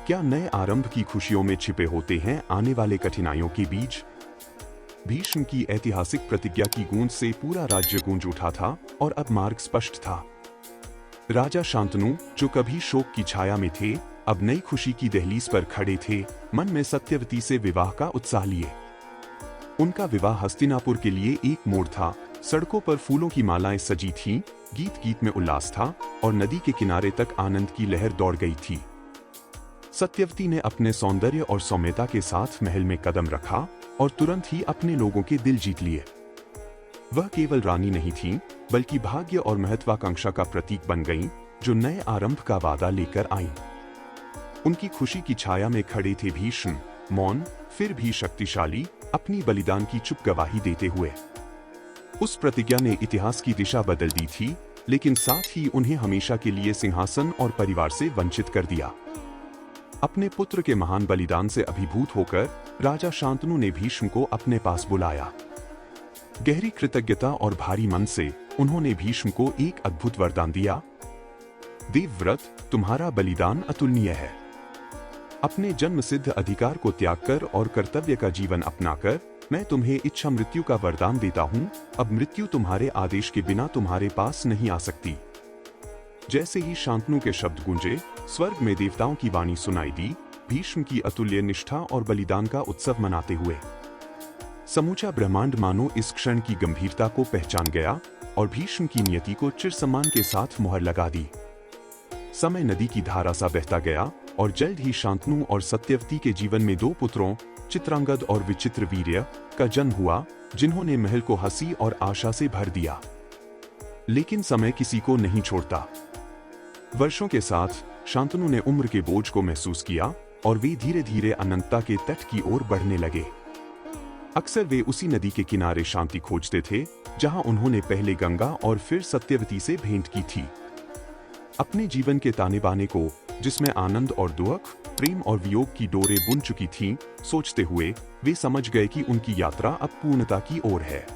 क्या नए आरंभ की खुशियों में छिपे होते हैं आने वाले कठिनाइयों के बीज? भीष्म की ऐतिहासिक प्रतिज्ञा की गूंज से पूरा राज्य गूंज उठा था और अब मार्ग स्पष्ट था। राजा शांतनु, जो कभी शोक की छाया में थे, अब नई खुशी की दहलीज पर खड़े थे, मन में सत्यवती से विवाह का उत्साह लिए। उनका विवाह हस्तिनापुर के लिए एक मोड़ था। सड़कों पर फूलों की मालाएं सजी थीं, गीत गीत में उल्लास था और नदी के किनारे तक आनंद की लहर दौड़ गई थी। सत्यवती ने अपने सौंदर्य और सौम्यता के साथ महल में कदम रखा और तुरंत ही अपने लोगों के दिल जीत लिए। वह केवल रानी नहीं थीं, बल्कि भाग्य और महत्वाकांक्षा का प्रतीक बन गईं, जो नए आरंभ का वादा लेकर आईं। उनकी खुशी की छाया में खड़े थे भीष्म, मौन फिर भी शक्तिशाली, अपनी बलिदान की चुप गवाही देते हुए। उस प्रतिज्ञा ने इतिहास की दिशा बदल दी थी, लेकिन साथ ही उन्हें हमेशा के लिए सिंहासन और परिवार से वंचित कर दिया। अपने पुत्र के महान बलिदान से अभिभूत होकर राजा शांतनु ने भीष्म को अपने पास बुलाया। गहरी कृतज्ञता और भारी मन से उन्होंने भीष्म को एक अद्भुत वरदान दिया। देवव्रत, तुम्हारा बलिदान अतुलनीय है। अपने जन्मसिद्ध अधिकार को त्याग कर और कर्तव्य का जीवन अपनाकर मैं तुम्हें इच्छा मृत्यु का वरदान देता हूँ। अब मृत्यु तुम्हारे आदेश के बिना तुम्हारे पास नहीं आ सकती। जैसे ही शांतनु के शब्द गूंजे, स्वर्ग में देवताओं की वाणी सुनाई दी, भीष्म की अतुल्य निष्ठा और बलिदान का उत्सव मनाते हुए। समूचा ब्रह्मांड मानो इस क्षण की गंभीरता को पहचान गया और भीष्म की नियति को चिर सम्मान के साथ मुहर लगा दी। समय नदी की धारा सा बहता गया और जल्द ही शांतनु और सत्यवती के जीवन में दो पुत्रों, चित्रांगद और विचित्र वीर्य, का जन्म हुआ, जिन्होंने महल को हंसी और आशा से भर दिया। लेकिन समय किसी को नहीं छोड़ता। वर्षों के साथ शांतनु ने उम्र के बोझ को महसूस किया और वे धीरे धीरे अनंतता के तट की ओर बढ़ने लगे। अक्सर वे उसी नदी के किनारे शांति खोजते थे, जहां उन्होंने पहले गंगा और फिर सत्यवती से भेंट की थी। अपने जीवन के ताने बाने को, जिसमें आनंद और दुख, प्रेम और वियोग की डोरें बुन चुकी थीं, सोचते हुए वे समझ गए कि उनकी यात्रा अब पूर्णता की ओर है।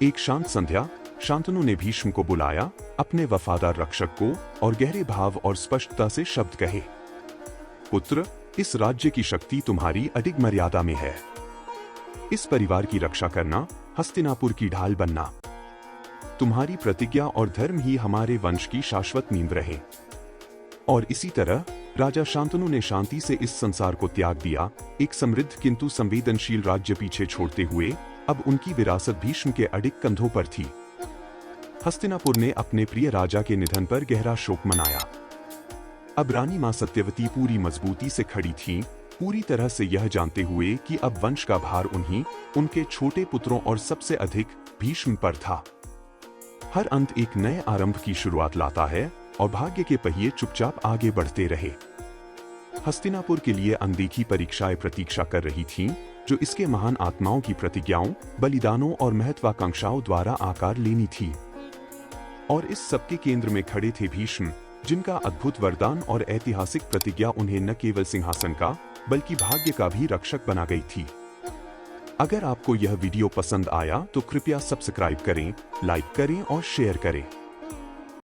एक शांत संध्या, शांतनु ने भीष्म को बुलाया, अपने वफादार रक्षक को, और गहरे भाव और स्पष्टता से शब्द कहे। पुत्र, इस राज्य की शक्ति तुम्हारी अडिग मर्यादा में है। इस परिवार की रक्षा करना, हस्तिनापुर की ढाल बनना। तुम्हारी प्रतिज्ञा और धर्म ही हमारे वंश की शाश्वत नींव रहे। और इसी तरह राजा शांतनु ने शांति से इस संसार को त्याग दिया, एक समृद्ध किंतु संवेदनशील राज्य पीछे छोड़ते हुए। अब उनकी विरासत भीष्म के अडिग कंधों पर थी। हस्तिनापुर ने अपने प्रिय राजा के निधन पर गहरा शोक मनाया। अब रानी मां सत्यवती पूरी मजबूती से खड़ी थीं, पूरी तरह से यह जानते हुए कि अब वंश का भार उन्हीं, उनके छोटे पुत्रों और सबसे अधिक भीष्म पर था। हर अंत एक नए आरंभ की शुरुआत लाता है और भाग्य के पहिए चुपचाप आगे बढ़ते रहे। हस्तिनापुर के लिए अनदेखी परीक्षाएं प्रतीक्षा कर रही थीं, जो इसके महान आत्माओं की प्रतिज्ञाओं, बलिदानों और महत्वाकांक्षाओं द्वारा आकार लेनी थी। और इस सबके केंद्र में खड़े थे भीष्म, जिनका अद्भुत वरदान और ऐतिहासिक प्रतिज्ञा उन्हें न केवल सिंहासन का, बल्कि भाग्य का भी रक्षक बना गई थी। अगर आपको यह वीडियो पसंद आया तो कृपया सब्सक्राइब करें, लाइक करें और शेयर करें।